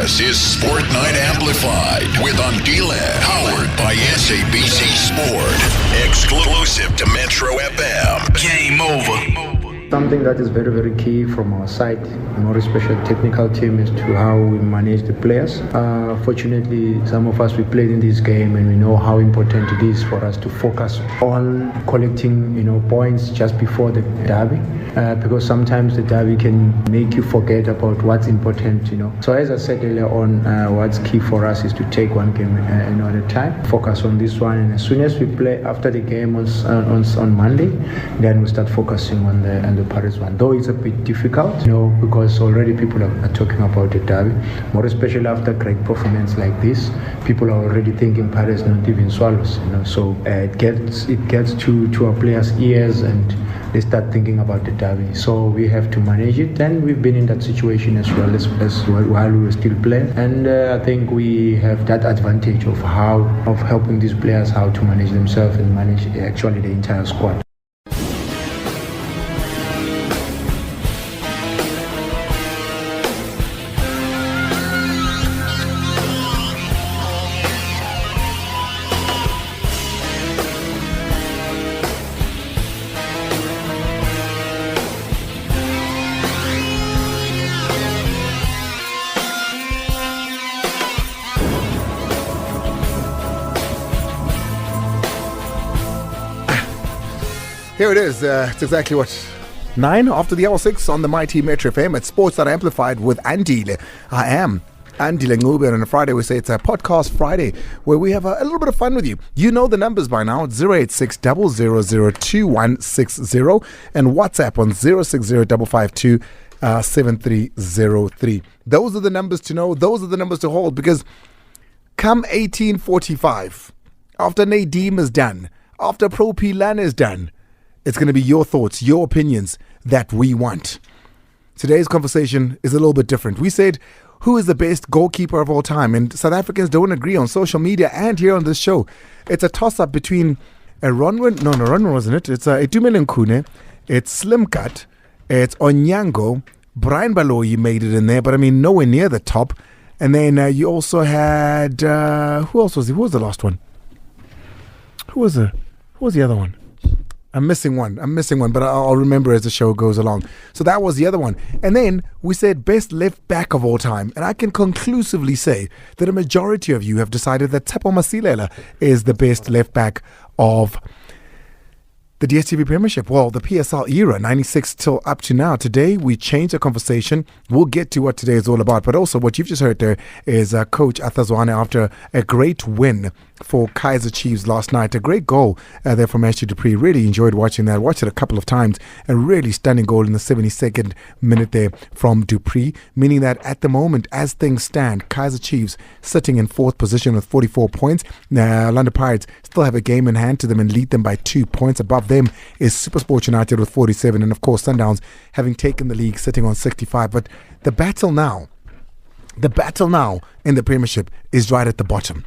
This is Sport Night Amplified with Andile, powered by SABC Sport. Exclusive to Metro FM. Game over. Something that is very, very key from our side, more especially technical team, is to how we manage the players. Fortunately, some of us, we played in this game and we know how important it is for us to focus on collecting, points just before the derby, because sometimes the derby can make you forget about what's important, So as I said earlier on, what's key for us is to take one game at a time, focus on this one, and as soon as we play after the game on Monday, then we start focusing on the Paris one, though it's a bit difficult, because already people are talking about the derby, more especially after great performance like this. People are already thinking Paris not even swallows, so it gets to our players' ears and they start thinking about the derby. So we have to manage it, and we've been in that situation as well while we were still playing, and I think we have that advantage of helping these players how to manage themselves and manage actually the entire squad. Here it is. It's exactly 9 after the hour 6 on the mighty Metro FM at Sports That Amplified with Andile. I am Andile Ncube, and on a Friday we say it's a podcast Friday where we have a little bit of fun with you. You know the numbers by now. It's 086 0002160 and WhatsApp on 060 7303. Those are the numbers to know. Those are the numbers to hold, because come 1845, after Nadeem is done, after Pro Pilan is done, it's going to be your thoughts, your opinions that we want. Today's conversation is a little bit different. We said, who is the best goalkeeper of all time? And South Africans don't agree on social media and here on this show. It's a toss-up between Ronwen wasn't it? It's Itumeleng Khune, it's Slim Cut, it's Onyango, Brian Baloyi made it in there, but I mean nowhere near the top. And then you also had, who else was he? Who was the last one? Who was the other one? I'm missing one, but I'll remember as the show goes along. So that was the other one. And then we said best left back of all time. And I can conclusively say that a majority of you have decided that Tshepo Masilela is the best left back of the DStv Premiership. Well, the PSL era, 96 till up to now. Today, we change the conversation. We'll get to what today is all about. But also, what you've just heard there is Coach Athazwane after a great win for Kaizer Chiefs last night. A great goal there from Ashley Dupree. Really enjoyed watching that. Watched it a couple of times. A really stunning goal in the 72nd minute there from Dupree. Meaning that at the moment, as things stand, Kaizer Chiefs sitting in 4th position with 44 points. London Pirates still have a game in hand to them and lead them by 2 points. Above them is SuperSport United with 47. And of course, Sundowns having taken the league sitting on 65. But the battle now in the Premiership is right at the bottom.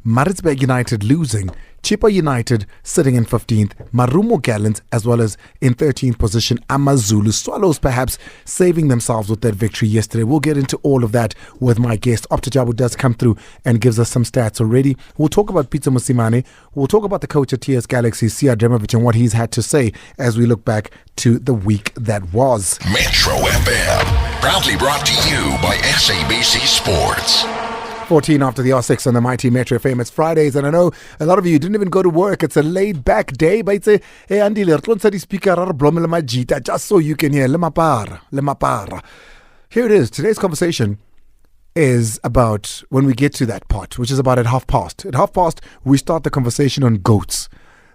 Maritzburg United losing, Chippa United sitting in 15th, Marumo Gallants as well as in 13th position, Amazulu Swallows perhaps saving themselves with that victory yesterday. We'll get into all of that with my guest. Optajabu does come through and gives us some stats already. We'll talk about Pitso Mosimane. We'll talk about the coach at TS Galaxy, Sia Dremovic, and what he's had to say as we look back to the week that was. Metro FM, proudly brought to you by SABC Sports. 14 after the R6 on the mighty Metro FM. It's Fridays, and I know a lot of you didn't even go to work. It's a laid-back day, but it's a hey Andile, speaker just so you can hear. Le mapara. Here it is. Today's conversation is about when we get to that part, which is about at half past. At half past, we start the conversation on GOATs.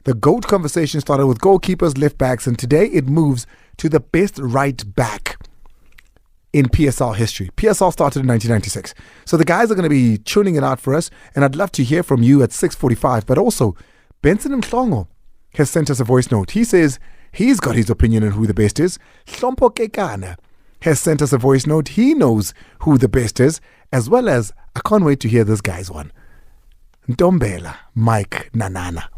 The GOAT conversation started with goalkeepers, left backs, and today it moves to the best right back in PSL history. PSL started in 1996. So the guys are going to be tuning it out for us, and I'd love to hear from you at 6:45. But also, Benson Mhlongo has sent us a voice note. He says he's got his opinion on who the best is. Hlompo Kekana has sent us a voice note. He knows who the best is, as well as, I can't wait to hear this guy's one, Ntombela Mike Nanana.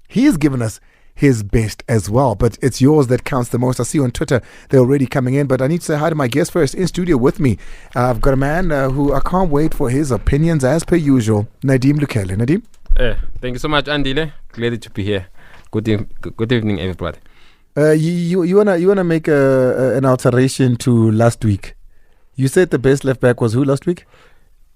He has given us his best as well. But it's yours that counts the most. I see on Twitter they're already coming in, but I need to say hi to my guest first. In studio with me, I've got a man who I can't wait for his opinions as per usual. Nadeem Lukele. Nadeem? Thank you so much, Andile. Glad to be here. Good evening, everybody. You wanna make an alteration to last week? You said the best left back was who last week?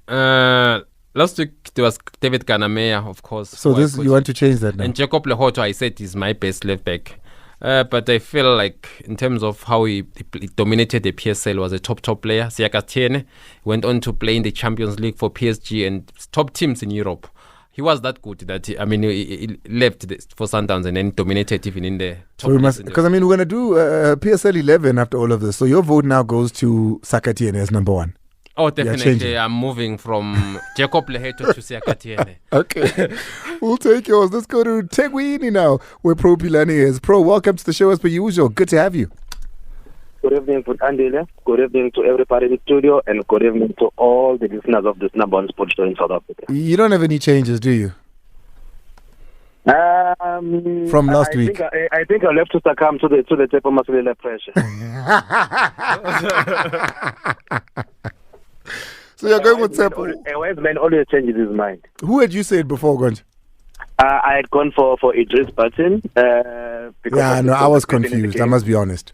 Last week there was David Ganamea, of course. So this you want to change that now? And Jacob Lehoto, I said, is my best left back. But I feel like in terms of how he dominated the PSL, was a top player. Siaka Tiene went on to play in the Champions League for PSG and top teams in Europe. He was that good that he left for Sundowns and then dominated even in the top. So we must, because we're going to do PSL 11 after all of this. So your vote now goes to Sakatiene as number one. Oh, definitely. I'm moving from Jacob Leheto to Sakatiene. Okay, we'll take yours. Let's go to Tegwini now, where Pro Pilani is. Pro, welcome to the show as per usual. Good to have you. Good evening to Andile. Good evening to everybody in the studio, and good evening to all the listeners of this number one sports show in South Africa. You don't have any changes, do you? From last week. I think I'll have to succumb to the Tepo Masulele pressure. So you're going with Tepo. A wise man always changes his mind. Who had you said before, Gonj? I had gone for Idris Button. I was confused. I must be honest.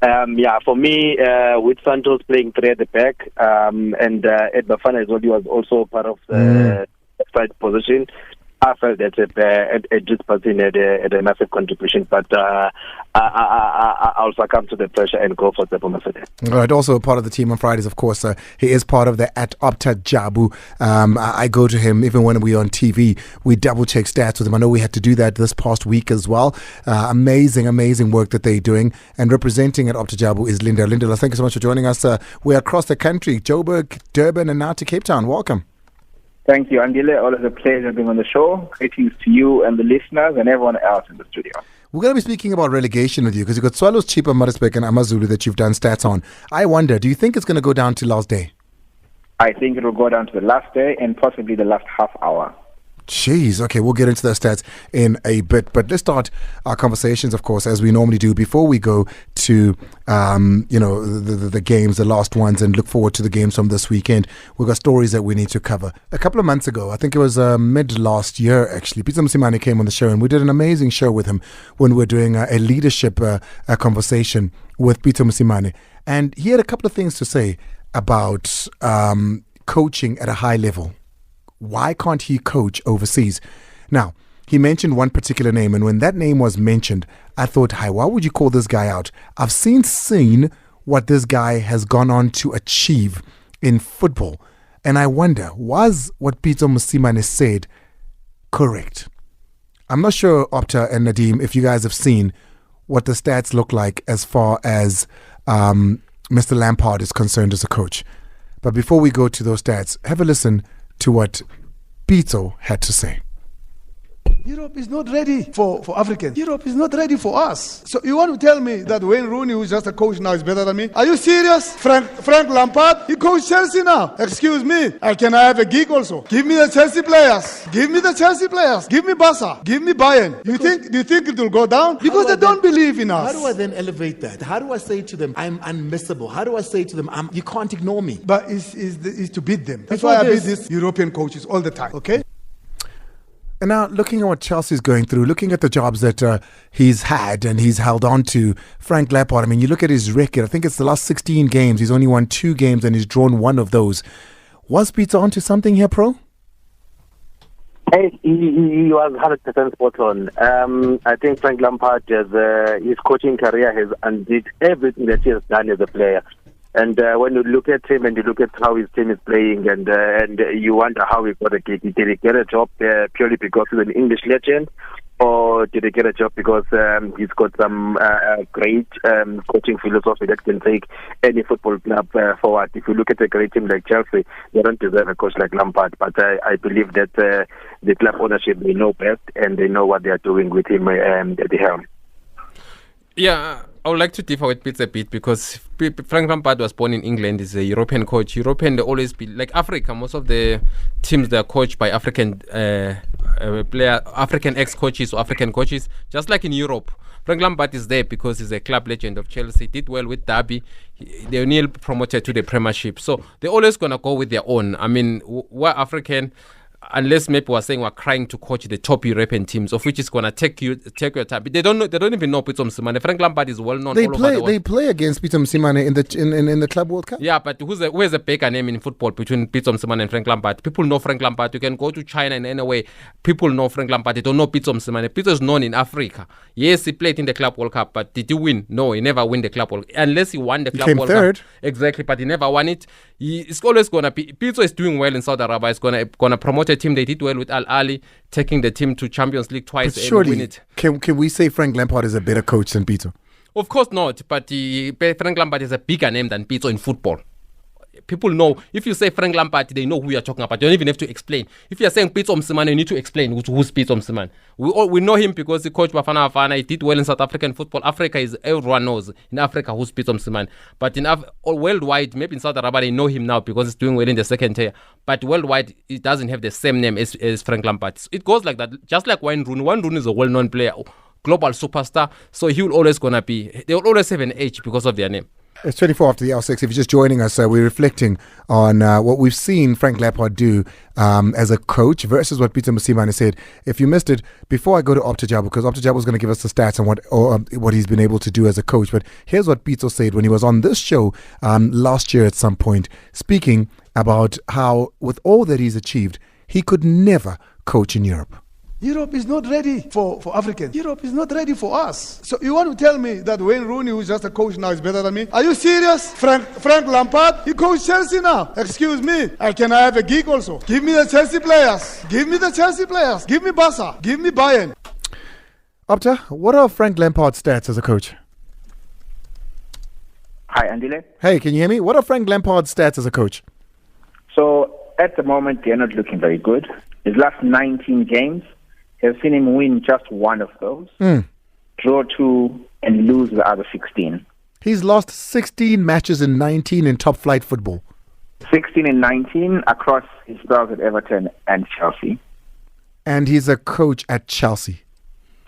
For me, with Santos playing three at the back, and Ed Bafana was also part of the side position, I felt that Idris Button had a massive contribution, but I'll succumb to the pressure and go for Tepo Masede. Right, also part of the team on Fridays, of course. He is part of the at Opta Jabu. I go to him even when we're on TV. We double check stats with him. I know we had to do that this past week as well. Amazing work that they're doing. And representing at Opta Jabu is Linda. Linda, thank you so much for joining us. We're across the country, Joburg, Durban, and now to Cape Town. Welcome. Thank you, Andile. Always a pleasure being on the show. Greetings to you and the listeners and everyone else in the studio. We're going to be speaking about relegation with you because you've got Swallows, Chipa, Maritzburg, and Amazulu that you've done stats on. I wonder, do you think it's going to go down to last day? I think it will go down to the last day and possibly the last half hour. Jeez, okay, we'll get into the stats in a bit, but let's start our conversations, of course, as we normally do, before we go to, the games, the last ones, and look forward to the games from this weekend. We've got stories that we need to cover. A couple of months ago, I think it was mid last year, actually, Pitso Mosimane came on the show, and we did an amazing show with him when we were doing a leadership conversation with Pitso Mosimane, and he had a couple of things to say about coaching at a high level. Why can't he coach overseas? Now, he mentioned one particular name, and when that name was mentioned, I thought, hi, why would you call this guy out? I've seen what this guy has gone on to achieve in football, and I wonder, was what Pitso Mosimane said correct? I'm not sure, Opta and Nadeem, if you guys have seen what the stats look like as far as Mr. Lampard is concerned as a coach. But before we go to those stats, have a listen to what Pitso had to say. Europe is not ready for Africans. Europe is not ready for us. So you want to tell me that Wayne Rooney, who's just a coach now, is better than me? Are you serious? Frank Lampard, he coached Chelsea now. Excuse me. Can I have a gig also? Give me the Chelsea players. Give me the Chelsea players. Give me Barca. Give me Bayern. Do you think it will go down? Because they don't believe in us. How do I then elevate that? How do I say to them, I'm unmissable? How do I say to them, you can't ignore me? But it's to beat them. That's why I beat these European coaches all the time, okay? And now, looking at what Chelsea's going through, looking at the jobs that he's had and he's held on to, Frank Lampard, I mean, you look at his record, I think it's the last 16 games, he's only won 2 games and he's drawn one of those. Was Pitso onto something here, Pro? Hey, he was 100% spot on. I think Frank Lampard, his coaching career has undid everything that he has done as a player. And when you look at him and you look at how his team is playing, and you wonder how he got a gig. Did he get a job purely because he's an English legend, or did he get a job because he's got some great coaching philosophy that can take any football club forward? If you look at a great team like Chelsea, they don't deserve a coach like Lampard. But I believe that the club ownership, they know best and they know what they are doing with him at the helm. Yeah, I would like to differ with Pitso a bit because Frank Lampard was born in England. He's a European coach. European, they always be like Africa. Most of the teams, they are coached by African African ex-coaches or African coaches, just like in Europe. Frank Lampard is there because he's a club legend of Chelsea. Did well with Derby. They're nearly promoted to the Premiership. So they're always going to go with their own. I mean, we're African, unless maybe we're saying we're crying to coach the top European teams, of which is going to take your time. They don't even know Pitso Mosimane. Frank Lampard is well known. They play against Pitso Mosimane in the Club World Cup. Yeah, but where's a bigger name in football between Pitso Mosimane and Frank Lampard? People know Frank Lampard. You can go to China in any way. People know Frank Lampard. They don't know Pitso Mosimane. Pitso is known in Africa. Yes, he played in the Club World Cup, but did he win? No, he never win the Club World Cup. Unless he won the Club World third. Cup. Exactly, but he never won it. It's always going to be... Pitso is doing well in Saudi Arabia. He's going to promote a team. They did well with Al Ali, taking the team to Champions League twice and win it. Can we say Frank Lampard is a better coach than Pitso? Of course not, but Frank Lampard is a bigger name than Pitso in football. People know, if you say Frank Lampard, they know who you're talking about. You don't even have to explain. If you're saying Pitso Mosimane, you need to explain who's Pitso Mosimane. We know him because he coached Bafana Bafana. He did well in South African football. Africa is, everyone knows in Africa who's Pitso Mosimane. But in worldwide, maybe in South Arabia, they know him now because he's doing well in the second tier. But worldwide, it doesn't have the same name as Frank Lampard. It goes like that, just like Wayne Rooney. Wayne Rooney is a well-known player, global superstar. So he will always they will always have an edge because of their name. It's 24 after the hour 6. If you're just joining us, we're reflecting on what we've seen Frank Lampard do as a coach versus what Pitso Mosimane said. If you missed it, before I go to Optajab, because Optajab was going to give us the stats on what he's been able to do as a coach. But here's what Pitso said when he was on this show last year at some point, speaking about how, with all that he's achieved, he could never coach in Europe. Europe is not ready for Africans. Europe is not ready for us. So you want to tell me that Wayne Rooney, who's just a coach now, is better than me? Are you serious? Frank Lampard, he coached Chelsea now. Excuse me. Can I have a gig also? Give me the Chelsea players. Give me the Chelsea players. Give me Barca. Give me Bayern. Opta, what are Frank Lampard's stats as a coach? Hi, Andile. Hey, can you hear me? What are Frank Lampard's stats as a coach? So at the moment, they're not looking very good. His last 19 games, have seen him win just one of those, draw 2, and lose the other 16. He's lost 16 matches in 19 in top flight football. 16 and 19 across his spells at Everton and Chelsea. And he's a coach at Chelsea.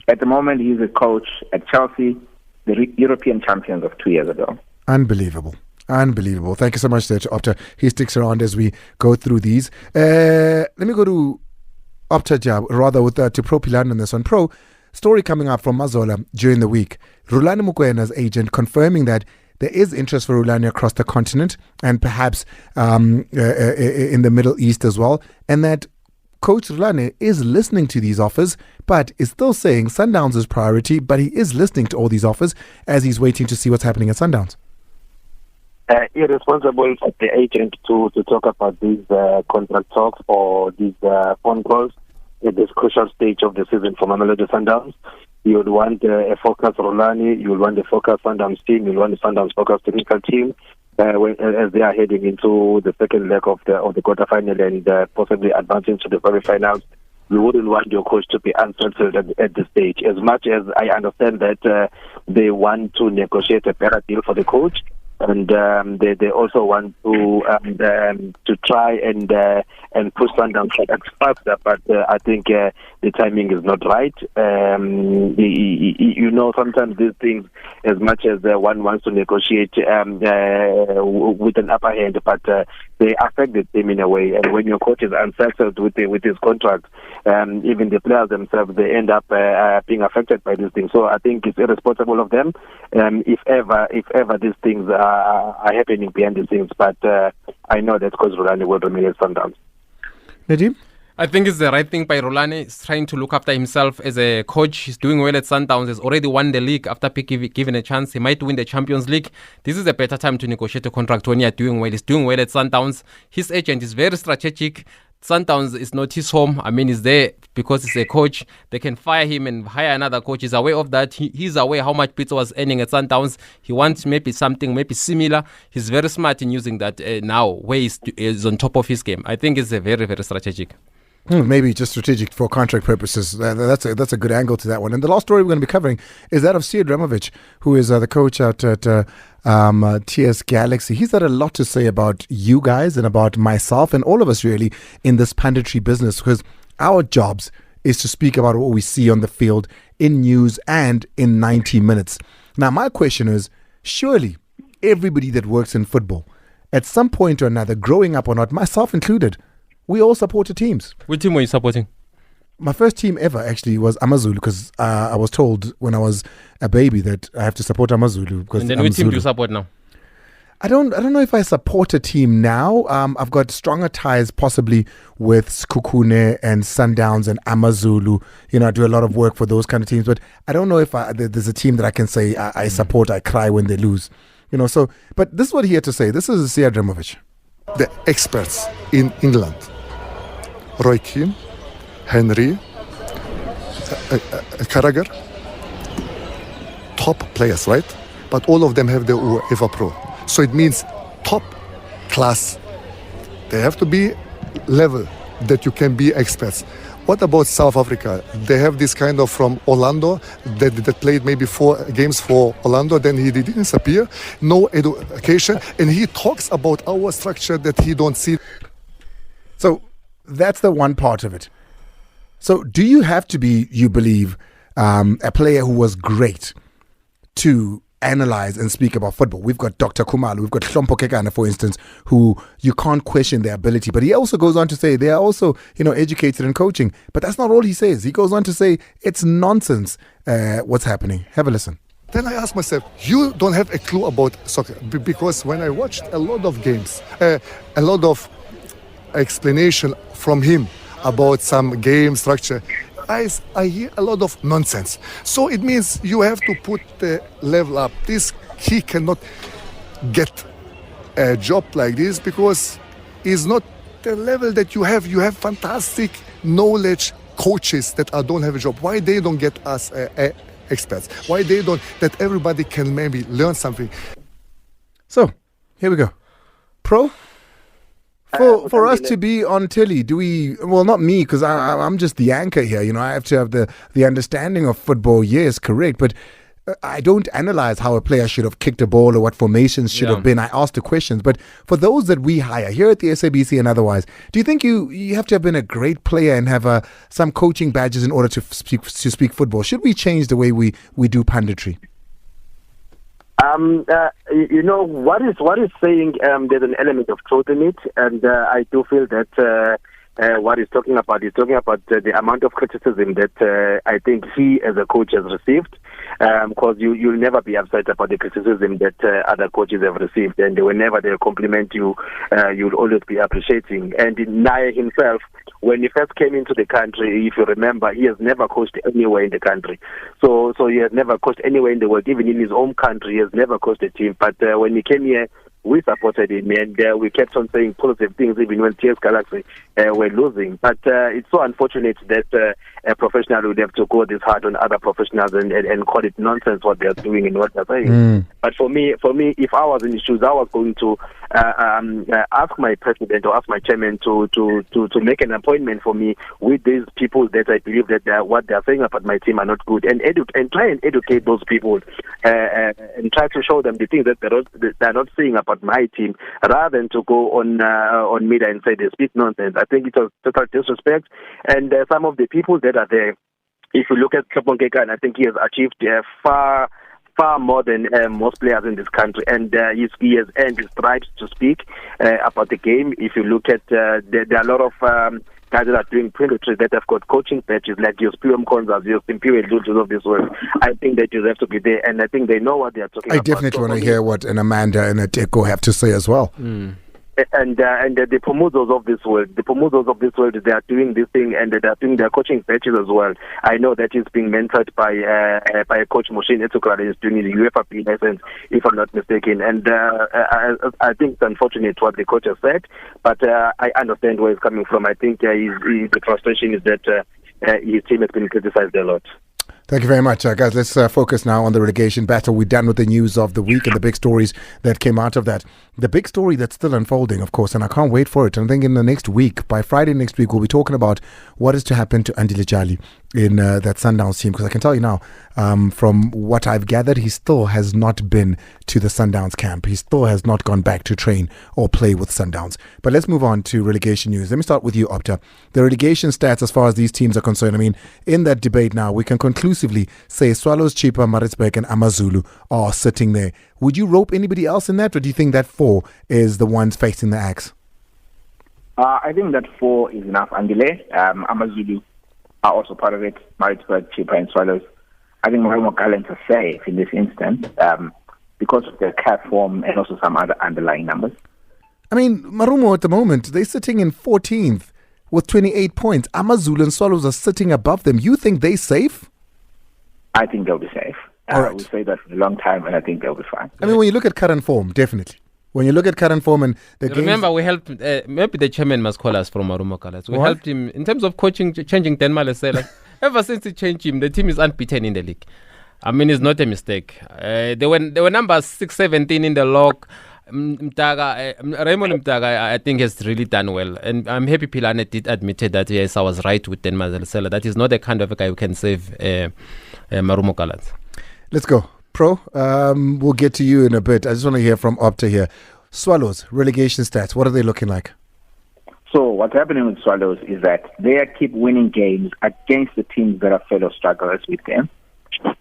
At the moment, he's a coach at Chelsea, the European champions of 2 years ago. Unbelievable. Unbelievable. Thank you so much there to Opta. He sticks around as we go through these. Let me go to Optajab, rather with to Pro Pilan on this one. Pro, story coming up from Mazola during the week. Rulani Mukwena's agent confirming that there is interest for Rulani across the continent and perhaps in the Middle East as well. And that Coach Rulani is listening to these offers, but is still saying Sundowns is priority, but he is listening to all these offers as he's waiting to see what's happening at Sundowns. Irresponsible for the agent to talk about these contract talks or these phone calls at this crucial stage of the season for Mamelodi Sundowns. You would want a focused Rulani, you would want a focused Sundowns team, you would want a Sundowns focused technical team as they are heading into the second leg of the quarterfinal and possibly advancing to the semi-finals. You wouldn't want your coach to be unsettled at this stage. As much as I understand that they want to negotiate a better deal for the coach, and they also want to try and push Sundowns faster, but I think the timing is not right. Sometimes these things, as much as one wants to negotiate with an upper hand, but they affect the team in a way. And when your coach is unsettled with his contract, even the players themselves, they end up being affected by these things. So I think it's irresponsible of them if ever these things are happening behind the scenes. But I know that Coach Rulani will remain at Sundowns. Nadim? I think it's the right thing by Rulani. He's trying to look after himself as a coach. He's doing well at Sundowns. He's already won the league after given a chance. He might win the Champions League. This is a better time to negotiate a contract when you're doing well. He's doing well at Sundowns. His agent is very strategic. Sundowns is not his home. I mean, he's there because he's a coach. They can fire him and hire another coach. He's aware of that. He's aware how much Pitso was earning at Sundowns. He wants maybe something, maybe similar. He's very smart in using that now, where he's on top of his game. I think it's a very, very strategic. Maybe just strategic for contract purposes. That's a good angle to that one. And the last story we're going to be covering is that of Sid Ramovic, who is the coach out at TS Galaxy. He's had a lot to say about you guys and about myself and all of us really in this punditry business, because our jobs is to speak about what we see on the field in news and in 90 minutes. Now, my question is, surely everybody that works in football, at some point or another, growing up or not, myself included, we all supported teams. Which team were you supporting? My first team ever actually was Amazulu, because I was told when I was a baby that I have to support Amazulu. And then which team do you support now? I don't know if I support a team now. I've got stronger ties possibly with Sekhukhune and Sundowns and Amazulu. You know, I do a lot of work for those kind of teams, but I don't know if there's a team that I can say I support, I cry when they lose. You know, so, but this is what he had to say. This is Sia Dramovic. The experts in England, Roy Keane, Henry, Carragher, top players, right? But all of them have the UEFA Pro. So it means top class. They have to be level that you can be experts. What about South Africa? They have this kind of from Orlando that played maybe 4 games for Orlando, then he didn't disappear, no education, and he talks about our structure that he don't see. So that's the one part of it. So do you have to be, you believe, a player who was great to analyze and speak about football? We've got Dr. Khumalo, we've got Hlompo Kekana, for instance, who you can't question their ability. But he also goes on to say they are also, educated in coaching. But that's not all he says. He goes on to say it's nonsense what's happening. Have a listen. Then I asked myself, you don't have a clue about soccer, because when I watched a lot of games, a lot of explanation from him about some game structure, I hear a lot of nonsense. So it means you have to put the level up. He cannot get a job like this because it's not the level that you have. You have fantastic knowledge coaches that don't have a job. Why they don't get us experts? Why they don't, that everybody can maybe learn something? So here we go. Pro? For us to be on telly, do we? Well, not me, because I'm just the anchor here. I have to have the understanding of football. Yes, correct, but I don't analyze how a player should have kicked a ball or what formations should have been. I ask the questions. But for those that we hire here at the SABC and otherwise, do you think you have to have been a great player and have some coaching badges in order to speak football? Should we change the way we do punditry? What is saying, there's an element of truth in it, and I do feel that what he's talking about the amount of criticism that I think he as a coach has received, because you'll never be upset about the criticism that other coaches have received, and whenever they compliment you, you'll always be appreciating. And Naya himself, when he first came into the country, if you remember, he has never coached anywhere in the country. So he has never coached anywhere in the world, even in his home country, he has never coached a team. But when he came here, we supported him, and we kept on saying positive things even when TS Galaxy were losing. But it's so unfortunate that a professional would have to go this hard on other professionals and call it nonsense what they're doing and what they're saying. But for me, if I was in his shoes, I was going to ask my president or ask my chairman to make an appointment for me with these people that I believe that what they're saying about my team are not good, and try and educate those people and try to show them the things that they're not saying about my team, rather than to go on media and say they speak nonsense. I think it's a total disrespect, and some of the people that are there, if you look at Hlompo, and I think he has achieved far more than most players in this country, and he has earned his right to speak about the game. If you look at there are a lot of guys that are doing punditry that have got coaching badges like your Spium Konzas, your Simpiwe Dludlu of this world. I think that you have to be there, and I think they know what they are talking about. I definitely want to hear what an Amanda and a Teko have to say as well. And the promoters of this world, they are doing this thing, and they are doing their coaching badges as well. I know that is being mentored by Coach Mosimane Etukrala, is doing the UEFA B license, if I'm not mistaken. And I think it's unfortunate what the coach has said, but I understand where he's coming from. I think the frustration is that his team has been criticized a lot. Thank you very much, guys. Let's focus now on the relegation battle. We're done with the news of the week and the big stories that came out of that. The big story that's still unfolding, of course, and I can't wait for it. I think in the next week, by Friday next week, we'll be talking about what is to happen to Andile in that Sundowns team. Because I can tell you now, from what I've gathered, he still has not been to the Sundowns camp. He still has not gone back to train or play with Sundowns. But let's move on to relegation news. Let me start with you, Opta. The relegation stats as far as these teams are concerned. I mean, in that debate now, we can conclusively say Swallows, Chippa, Maritzburg and AmaZulu are sitting there. Would you rope anybody else in that, or do you think that 4 is the ones facing the axe? I think that 4 is enough. Andile, AmaZulu are also part of it. Maritzburg, Chippa and Swallows. I think Marumo Gallants are safe in this instance because of their cap form and also some other underlying numbers. I mean, Marumo at the moment, they're sitting in 14th with 28 points. AmaZulu and Swallows are sitting above them. You think they're safe? I think they'll be safe. All right. I will say that for a long time, and I think they'll be fine. I mean, when you look at current form, definitely. When you look at current form and the Remember, we helped, maybe the chairman must call us from Marumo Gallants. We helped him in terms of coaching, changing Dan Malesela. Ever since he changed him, the team is unbeaten in the league. I mean, it's not a mistake. They were numbers 6-17 in the log. Raymond Mtaga, I think, has really done well. And I'm happy Pilane did admit that, yes, I was right with Dan Malesela. That is not the kind of a guy who can save Marumo Gallants. Let's go. Pro, we'll get to you in a bit. I just want to hear from Opta here. Swallows, relegation stats, what are they looking like? So what's happening with Swallows is that they keep winning games against the teams that are fellow strugglers with them.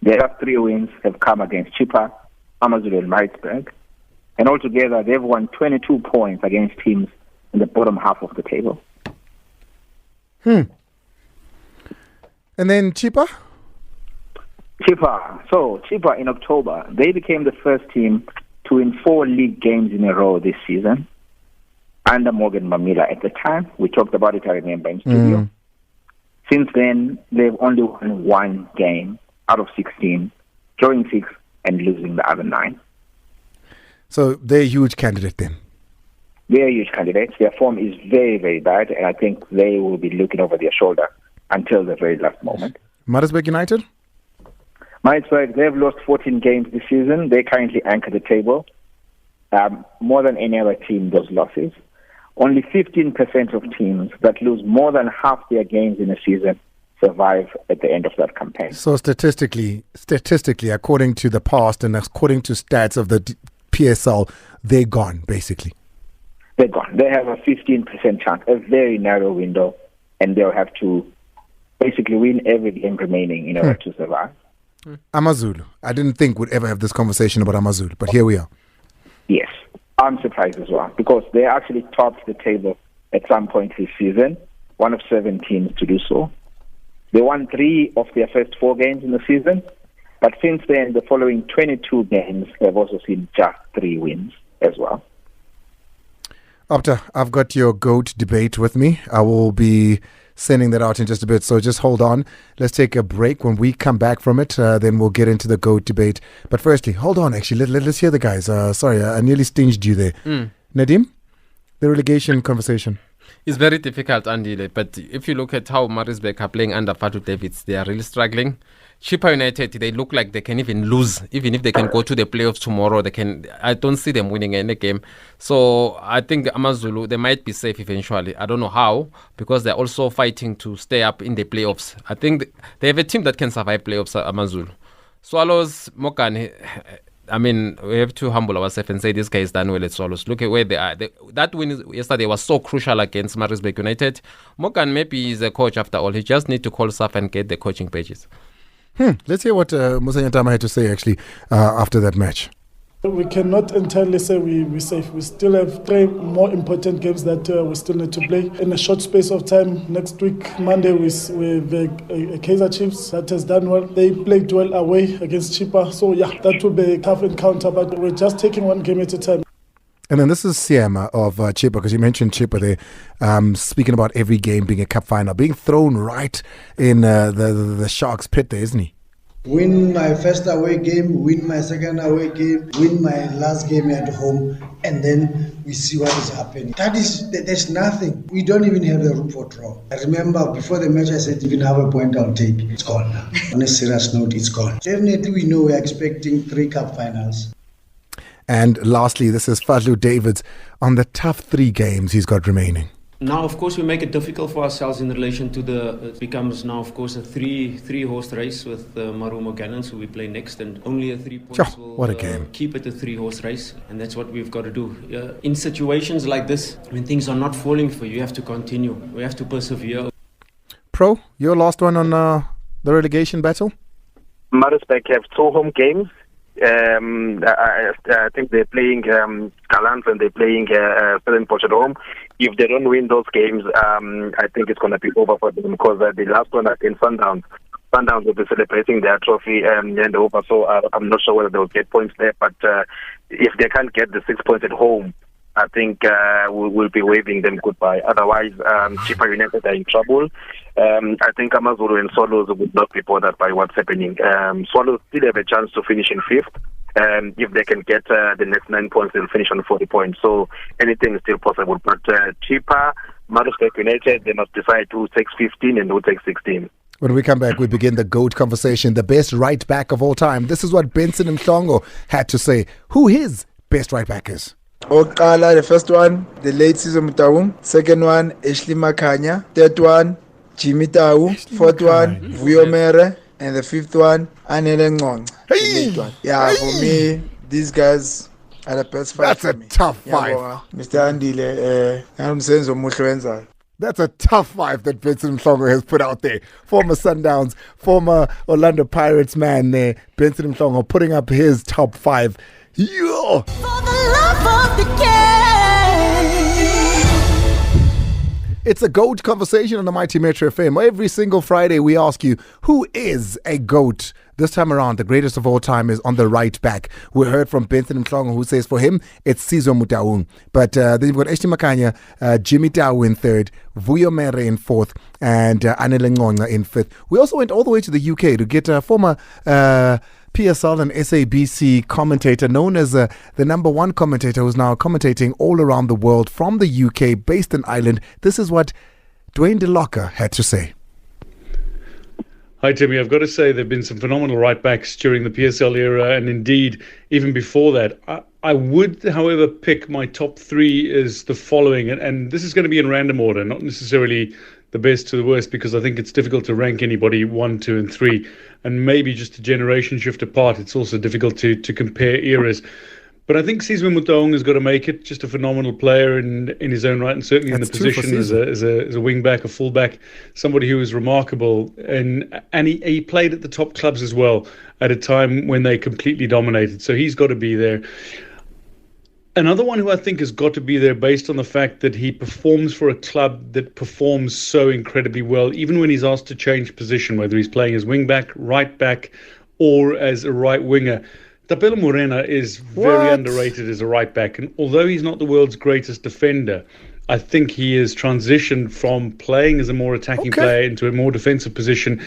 Their last 3 wins have come against Chippa, AmaZulu and Maritzburg. And altogether, they've won 22 points against teams in the bottom half of the table. And then Chippa? Chippa in October, they became the first team to win 4 league games in a row this season. Under Morgan Mamila at the time. We talked about it, I remember, in studio. Since then, they've only won 1 game out of 16, drawing 6 and losing the other 9. So they're a huge candidate then? They're huge candidates. Their form is very, very bad, and I think they will be looking over their shoulder until the very last moment. Maritzburg United? Maritzburg, they've lost 14 games this season. They currently anchor the table. More than any other team, those losses. Only 15% of teams that lose more than half their games in a season survive at the end of that campaign. So statistically, according to the past and according to stats of the PSL, they're gone, basically. They're gone. They have a 15% chance, a very narrow window, and they'll have to basically win every game remaining in order to survive. AmaZulu. I didn't think we'd ever have this conversation about AmaZulu, but here we are. Yes. I'm surprised as well, because they actually topped the table at some point this season, one of 7 teams to do so. They won 3 of their first 4 games in the season, but since then, the following 22 games have also seen just 3 wins as well. Opta, I've got your GOAT debate with me. I will be sending that out in just a bit, so just hold on. Let's take a break. When we come back from it, then we'll get into the GOAT debate. But firstly, hold on, actually. Let's hear the guys. Sorry, I nearly stinged you there. Nadim, the relegation conversation. It's very difficult, Andile, but if you look at how Maritzburg are playing under Fatu Davids, they are really struggling. Chippa United, they look like they can even lose. Even if they can go to the playoffs tomorrow, they can. I don't see them winning any game. So I think AmaZulu, they might be safe eventually. I don't know how, because they're also fighting to stay up in the playoffs. I think they have a team that can survive playoffs, AmaZulu. Swallows, Mokan, I mean, we have to humble ourselves and say this guy is done well at Swallows. Look at where they are. That win yesterday was so crucial against Maritzburg United. Mokan maybe is a coach after all. He just need to call staff and get the coaching pages. Let's hear what Musanyatama had to say actually after that match. We cannot entirely say we're safe. We still have 3 more important games that we still need to play in a short space of time. Next week, Monday, with Kaizer Chiefs that has done well. They played well away against Chippa. So yeah, that will be a tough encounter, but we're just taking 1 game at a time. And then this is Siema of Chippa, because you mentioned Chippa there, speaking about every game being a cup final, being thrown right in the Sharks' pit there, isn't he? Win my first away game, win my second away game, win my last game at home, and then we see what is happening. There's nothing. We don't even have the room for draw. I remember before the match I said, if you have a point, I'll take. It's gone now. On a serious note, it's gone. Definitely we know we're expecting 3 cup finals. And lastly, this is Fadlu Davids on the tough 3 games he's got remaining. Now, of course, we make it difficult for ourselves in relation to it becomes now, of course, a three-horse race with Marumo Cannons, who we play next, and only a 3 points will keep it a 3-horse race, and that's what we've got to do. In situations like this, when things are not falling for you, you have to continue. We have to persevere. Pro, your last one on the relegation battle? Maritzburg have 2 home games. I think they're playing Gallant and they're playing Stellenbosch at home. If they don't win those games, I think it's going to be over for them, because the last one against Sundowns will be celebrating their trophy and over. So I'm not sure whether they'll get points there. But if they can't get the 6 points at home, I think we'll be waving them goodbye. Otherwise, Chippa United are in trouble. I think Amazulu and Swallows would not be bothered by what's happening. Swallows still have a chance to finish in 5th. If they can get the next 9 points, they'll finish on 40 points. So anything is still possible. But Chippa, Maritzburg United, they must decide who takes 15 and who takes 16. When we come back, we begin the GOAT conversation, the best right back of all time. This is what Benson Mhlongo had to say. Who his best right back is? Okala, the first one, the late Sizwe Mutaung. Second one, Ashley Makhanya. Third one, Jimmy Tau. Fourth one, Vuyo Mere. And the 5th one, Andile Ncube. Hey! Yeah, for me, these guys are the best 5. That's a tough 5. Mr. Andile, That's a tough 5 that Benson Mhlongo has put out there. Former Sundowns, former Orlando Pirates man there, Benson Mhlongo putting up his top 5. Yo! For the love of the game. It's a GOAT conversation on the Mighty Metro FM. Every single Friday we ask you, who is a GOAT? This time around, the greatest of all time is on the right back. We heard from Benson Mhlongo, who says for him, it's Sizwe Mutaung. But then you've got Ashley Makhanya, Jimmy Tau in 3rd, Vuyo Mere in 4th, and Andile Ncube in 5th. We also went all the way to the UK to get a former PSL and SABC commentator known as the number 1 commentator who's now commentating all around the world from the UK, based in Ireland. This is what Dwayne DeLocca had to say. Hi, Timmy. I've got to say there have been some phenomenal right-backs during the PSL era, and indeed, even before that. I would, however, pick my top 3 as the following, and this is going to be in random order, not necessarily the best to the worst, because I think it's difficult to rank anybody 1, 2, and 3, and maybe just a generation shift apart. It's also difficult to compare eras. But I think Sizwe Mutaung has got to make it. Just a phenomenal player in his own right, and certainly in the position as a wing back, a full back, somebody who is remarkable. And he played at the top clubs as well at a time when they completely dominated. So he's got to be there. Another one who I think has got to be there based on the fact that he performs for a club that performs so incredibly well, even when he's asked to change position, whether he's playing as wing back, right back, or as a right winger. Tapelo Morena is very underrated as a right back, and although he's not the world's greatest defender, I think he has transitioned from playing as a more attacking player into a more defensive position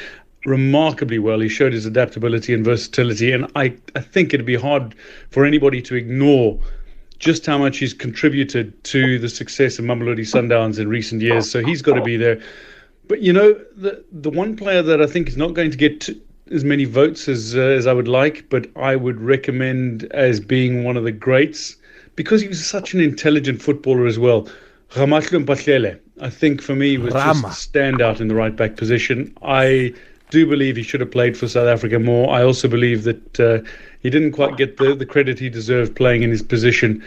remarkably well. He showed his adaptability and versatility, and I think it'd be hard for anybody to ignore just how much he's contributed to the success of Mamelodi Sundowns in recent years. So he's got to be there. But you know, the one player that I think is not going to get as many votes as I would like, but I would recommend as being one of the greats, because he was such an intelligent footballer as well, Ramatlo Mpahlele. I think for me was just a standout in the right back position. I do believe he should have played for South Africa more. I also believe that he didn't quite get the credit he deserved playing in his position.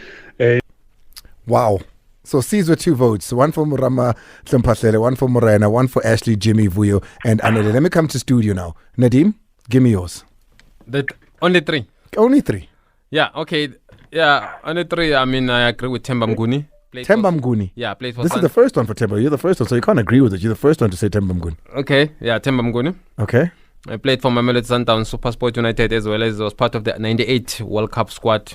Wow. So Sizwe 2 votes, 1 for Ramatlo Mpahlele, 1 for Morena, 1 for Ashley, Jimmy, Vuyo, and Andile. Let me come to studio now. Nadim, give me yours. Only 3. Only 3. Yeah, okay. Yeah, only 3. I mean, I agree with Themba Mnguni. Themba Mnguni. Yeah, played for This is the first one for Themba. You're the first one, so you can't agree with it. You're the first one to say Themba Mnguni. Okay, yeah, Themba Mnguni. Okay. I played for Mamelodi Sundowns, SuperSport United, as well as was part of the 98 World Cup squad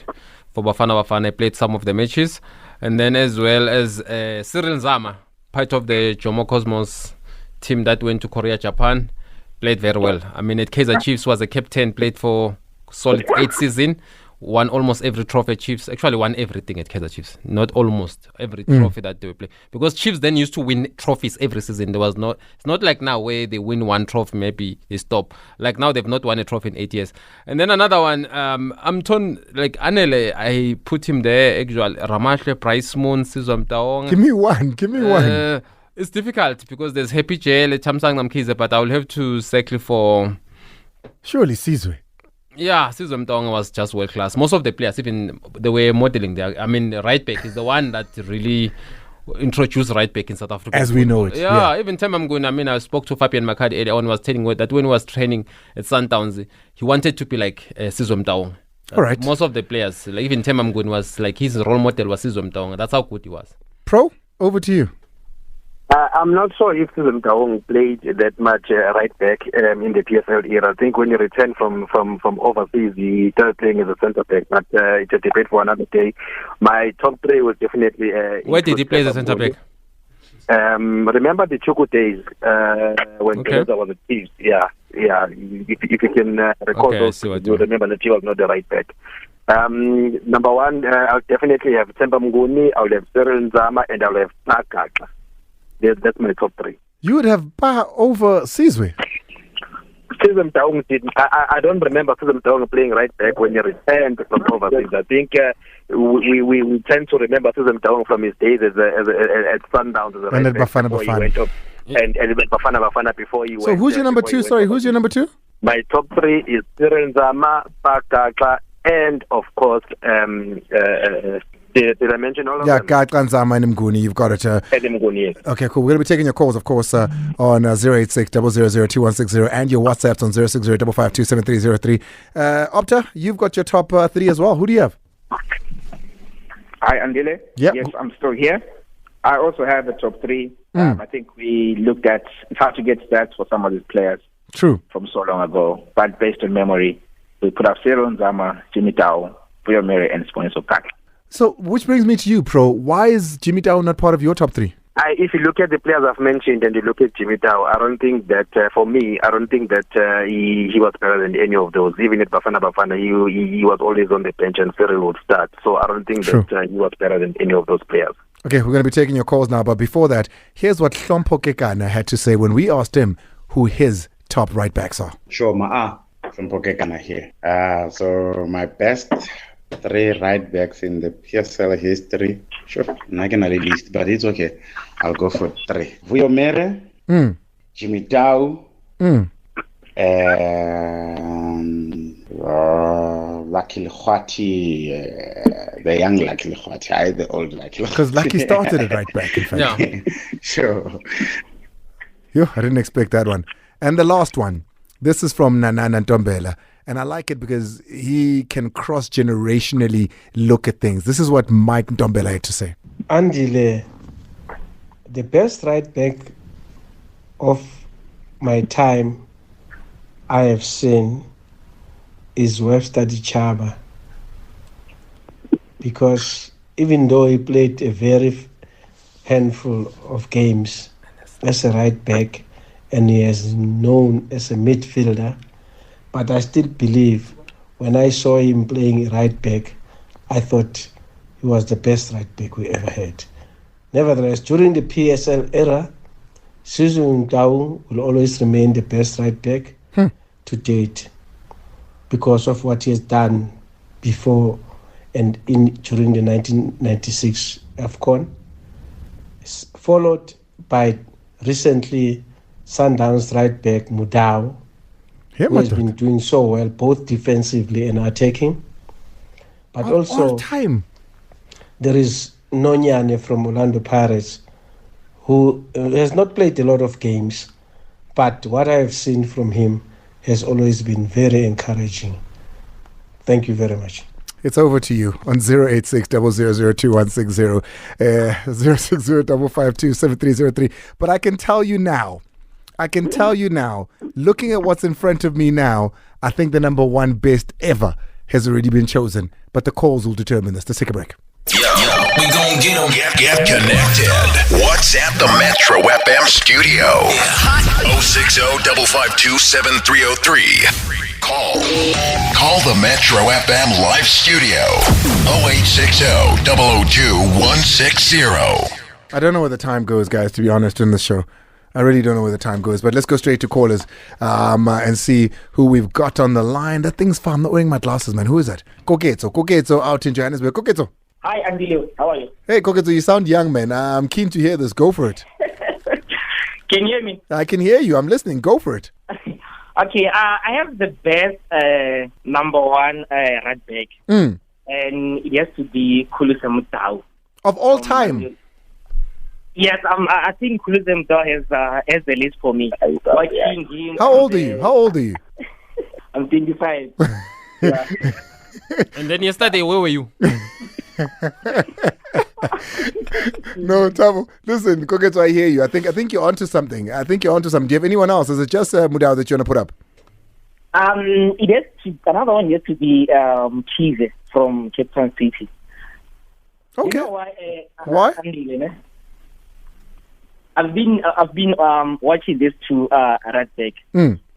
for Bafana Bafana. I played some of the matches. And then as well as Cyril Nzama, part of the Jomo Cosmos team that went to Korea, Japan. Played very well. I mean, at Kaizer Chiefs was a captain, played for solid 8 seasons, won almost every trophy at Chiefs. Actually won everything at Kaizer Chiefs. Not almost every trophy that they were playing. Because Chiefs then used to win trophies every season. It's not like now where they win one trophy, maybe they stop. Like now they've not won a trophy in 8 years. And then another one, I'm torn, like Andile, I put him there, actually. Ramashle, Price Moon, Sizwe Mtaung. Give me one. It's difficult because there's Happy Jail, Chamsang Namkize, but I will have to settle for... Surely Sizwe. Yeah, Sizwe Mtaung was just world class. Most of the players, even they were modeling there. I mean, right back is the one that really introduced right back in South Africa. As we know it. Yeah. Even time I'm going, I spoke to Fabian Makadi earlier on, was telling me that when he was training at Sundowns, he wanted to be like Sizwe Mtaung. All right. Most of the players, like even Temam Gun was like his role model was Sizwe Mtaung. That's how good he was. Pro, over to you. I'm not sure if Sizwe Mtaung played that much right back in the PSL era. I think when he returned from overseas, he started playing as a centre back, but it's a debate for another day. My top 3 was definitely... Where did he play as a centre back? Remember the Chuku days when Pitso was a Chiefs? Yeah. If you can recall those, you remember that he was not the right back. Number 1, I'll definitely have Themba Mnguni, I'll have Cyril Nzama, and I'll have Pakaka. That's my top 3. You would have Ba over Sizwe? Sizwe Mtaung didn't. I don't remember Sizwe Mtaung playing right back when he returned from overseas. I think we tend to remember Sizwe Mtaung from his days at Sundowns as a right back before he went up. And Bafana before he went. So who's your number 2? Sorry, who's your number 2? My top 3 is Cyril Nzama, Pakaka, and of course, did I mention all of them? Yeah, Nzama and Mnguni, you've got it. Mnguni, yes. Okay, cool. We're going to be taking your calls, of course, on 086-000-2160 and your WhatsApps on 060-552-7303. Opta, you've got your top 3 as well. Who do you have? Hi, Andile. Yep. Yes, I'm still here. I also have a top 3. I think we looked at, it's hard to get stats for some of these players. True. From so long ago. But based on memory, we put up Cyril Nzama, Jimmy Tau, Vuyo Mere, and Sponiso Kaka. So, which brings me to you, Pro. Why is Jimmy Tau not part of your top 3? If you look at the players I've mentioned and you look at Jimmy Tau, I don't think that, for me, he was better than any of those. Even at Bafana, he was always on the bench and Cyril would start. So I don't think that he was better than any of those players. Okay, we're going to be taking your calls now. But before that, here's what Hlompo Kekana had to say when we asked him who his top right backs are. Sure, Hlompo Kekana here. So my best 3 right backs in the PSL history. Sure, I'm not gonna list, but it's okay. I'll go for 3. Vuyo Mere, Jimmy Tau, Lucky Lkhwati, the young Lucky Lkhwati, the old Lucky Lkhwati. Because Lucky started at right back, in fact. Yeah. Sure. Yo, I didn't expect that one. And the last one, this is from Nanana Ntombela. And I like it because he can cross-generationally look at things. This is what Mike Ntombela had to say. Andile, the best right back of my time I have seen is Webster Dichaba. Because even though he played a very handful of games as a right back and he is known as a midfielder, but I still believe when I saw him playing right back, I thought he was the best right back we ever had. Nevertheless, during the PSL era, Sizwe Mtaung will always remain the best right back to date because of what he has done before and during the 1996 AFCON, followed by recently Sundowns right back Mudau, who has been doing so well, both defensively and attacking. But also, there is Nonyane from Orlando Pirates, who has not played a lot of games, but what I have seen from him has always been very encouraging. Thank you very much. It's over to you on 086-000-2160, 060-552-7303. But I can tell you now, looking at what's in front of me now, I think the number 1 best ever has already been chosen. But the calls will determine this. Let's take a break. Yo. We gon' get them. Get connected. WhatsApp the Metro FM studio. 060-552-7303. Call the Metro FM live studio. 0860-002-160. I don't know where the time goes, guys, to be honest, in the show. I really don't know where the time goes, but let's go straight to callers and see who we've got on the line. That thing's fun. I'm not wearing my glasses, man. Who is that? Koketso out in Johannesburg. Koketso. Hi, Andile. How are you? Hey, Koketso, you sound young, man. I'm keen to hear this. Go for it. Can you hear me? I can hear you. I'm listening. Go for it. Okay, I have the best number one right back. And it has to be Khulisa Mutau. Of all time? Yes, I think Khulisa Mutau has the list for me. Watching him. How old are you? I'm 25. Yeah. And then yesterday, where were you? No, Tabo. Listen, Koketso, I hear you. I think you're onto something. Do you have anyone else? Is it just Mudau that you want to put up? It has to, another one has to be Cheese from Cape Town City. Okay. You know why? I've been watching this two right back.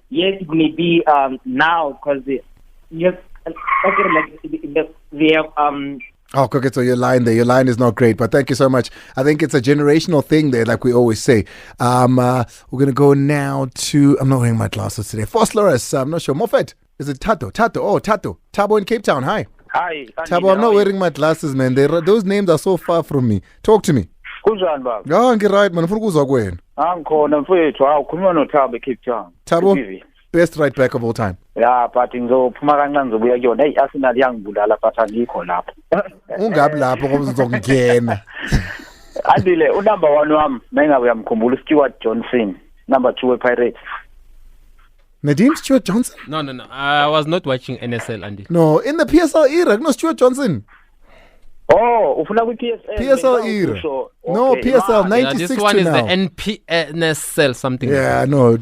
Yes, it may be now because they have Oh, Koketso, your line there. Your line is not great, but thank you so much. I think it's a generational thing there, like we always say. We're going to go now to... I'm not wearing my glasses today. Phosphorus, I'm not sure. Moffat, is it Tato? Oh, Tato. Tabo in Cape Town, hi. Hi. Tabo, I'm not wearing my glasses, man. Those names are so far from me. Talk to me. Kunjani baba? Oh, ngiright, man. Ufuna ukuzwa kwena. Angikhona mfowethu. Ukhuluma noThabo eCape Town. Tabo, best right back of all time. Yeah, but ngizophuma kancane ngizobuya kuyona. Hey, Arsenal yangibulala but angikho lapho. Ungabi lapho ngoba uzongena. Andile, unumber 1 wami, mengabe uyamkhumbula Stuart Johnson, number 2 ePirates. Nadim Stuart Johnson? No. I was not watching NSL, Andy. No, in the PSL era, no Stuart Johnson. Oh, ufuna kwi-PSL? PSL era. No, PSL, 96 this one till is now. the NSL something. Yeah, no.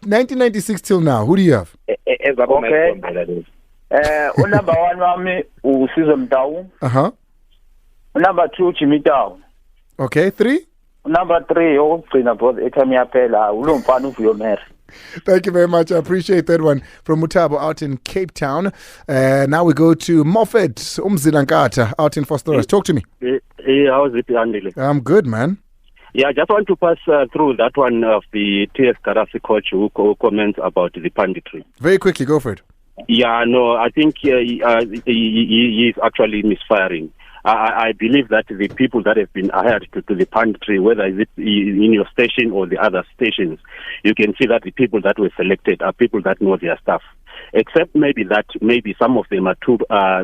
1996 till now. Who do you have? Okay. Number 1 wami uSizwe Mtawu. Uh-huh. Number 2 Jimmy Tau. Okay, 3? Number 3 okugcina both etime yaphela ulomfana uVuyomere. Thank you very much. I appreciate that one from Mutabo out in Cape Town. Now we go to Moffat Umzilankata out in Phosphorus. Talk to me. Hey, how's it, Andile? I'm good, man. Yeah, I just want to pass through that one of the TS Karasi coach who comments about the panditry. Very quickly, go for it. Yeah, no, I think he is actually misfiring. I believe that the people that have been hired to the pantry, whether it's in your station or the other stations, you can see that the people that were selected are people that know their stuff. Except maybe some of them are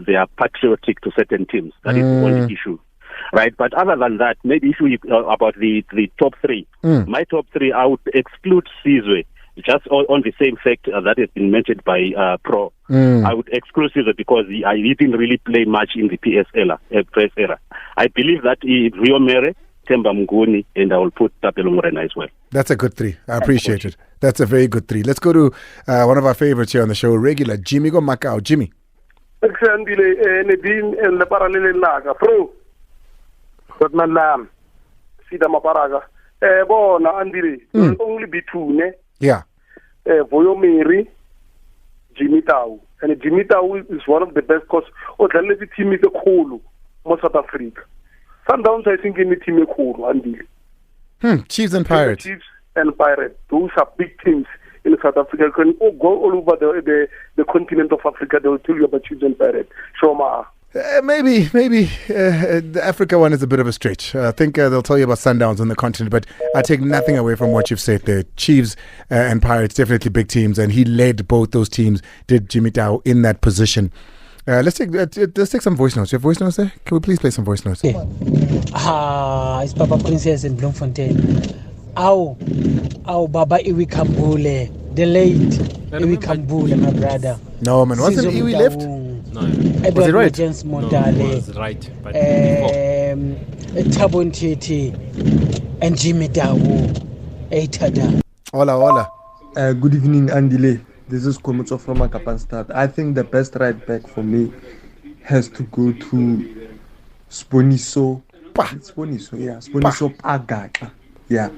they are patriotic to certain teams. That is the only issue, right? But other than that, maybe issue about the top 3. My top 3, I would exclude Sizwe. Just on the same fact that has been mentioned by Pro. I would exclude it because he didn't really play much in the PSL press era. I believe that Vuomere, Temba Mnguni, and I will put Tapelo Morena as well. That's a good 3. I appreciate it. That's a very good 3. Let's go to one of our favorites here on the show, regular Jimmy Go Macau. Jimmy. Nedine and the parallel laga. Pro. But my lamb. Sida Maparaga. Bona Andile. Only be 2, ne? Yeah. Vuomere, Jimmy Tau. And Jimmy Tau is one of the best because the team is a cool most South Africa. Sundowns, I think, in the team is cool, Andile. Chiefs and Pirates. Chiefs and Pirates. Those are big teams in South Africa. You can go all over the continent of Africa. They will tell you about Chiefs and Pirates. Shoma. Maybe the Africa one is a bit of a stretch. I think they'll tell you about Sundowns on the continent, but I take nothing away from what you've said there. Chiefs and Pirates, definitely big teams, and he led both those teams, did Jimmy Tau, in that position. Let's take some voice notes. You have voice notes there? Can we please play some voice notes? Yeah. It's Papa Princess in Bloemfontein. Ow, Baba Iwi Kambule, the late Iwi Kambule, my brother. No, man, wasn't Iwi left? No. Was it right? No, was right. But Thabo Ntete and Jimmy Tau. Eitada. Hola. Good evening, Andile. This is Komutso from Akapanstad. I think the best right back for me has to go to Sponiso Sponiso, yeah. Sponiso Pagaxa. Yeah.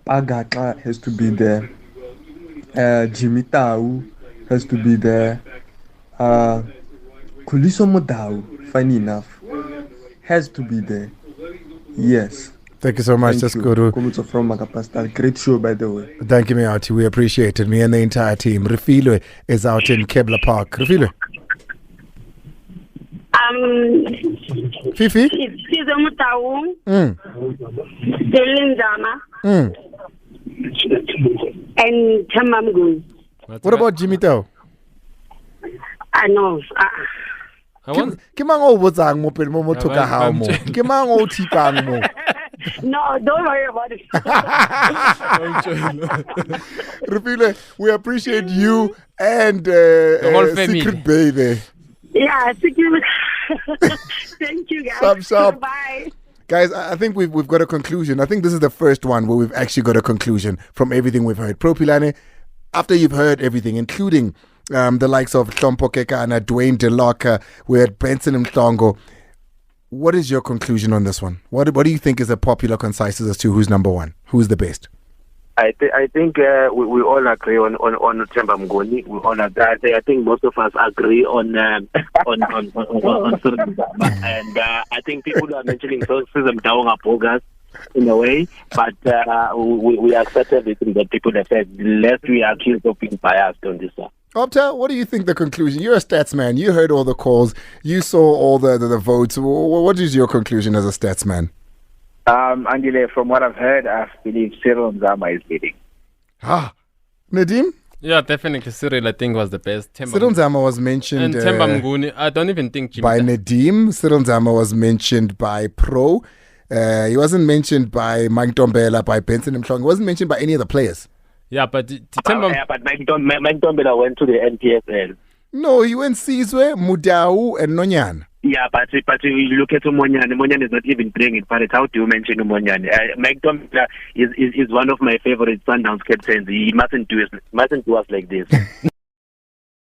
Pagaxa has to be there. Jimmy Tau has to be there. Kuliso Modau, funny enough, has to be there. Yes. Thank you so much, Skuru. Komutso from Makapastal. Great show, by the way. Thank you, Meauti. We appreciate it. Me and the entire team. Refilwe is out in Kebla Park. Refilwe. Fifi? Sizo Mutawu. Delindama. And Tamamgun. What about Jimmy Tau? I know. Kimango wozang mo pe mo toka how mo. Kimango tipang mo. No, don't worry about it. Rufile, we appreciate you and the whole family. Secret Bay there. Yeah, Secret. Thank you, guys. Stop. Bye. Guys, I think we've got a conclusion. I think this is the first one where we've actually got a conclusion from everything we've heard. Propilane, after you've heard everything, including the likes of Hlompo Kekana, Dwayne DeLocca, we had Benson and Mtongo. What is your conclusion on this one? What do you think is a popular consensus as to who's number one? Who's the best? I think we all agree on Themba Mnguni. We all agree. I think most of us agree on and I think people are mentioning them down are bogus in a way, but we accept everything that people have said, lest we are accused of being biased on this one. Opta, what do you think the conclusion? You're a stats man. You heard all the calls. You saw all the votes. What is your conclusion as a stats man? Andile, from what I've heard, I believe Cyril Nzama is leading. Nadim? Yeah, definitely Cyril, I think, was the best. Cyril Nzama was mentioned. And Themba Mnguni, I don't even think Jimmy by Nadim. Cyril Nzama was mentioned by Pro. He wasn't mentioned by Mike Dombela, by Benson Mhlongo. He wasn't mentioned by any of the players. Yeah, but but Mike Dombela went to the NPSL. No, he went Sizwe, Mudau, and Nonyan. Yeah, but you look at Monyane. Monyane is not even playing in Paris. How do you mention Monyane? Mike Dombela is one of my favorite Sundowns captains. He mustn't do us like this.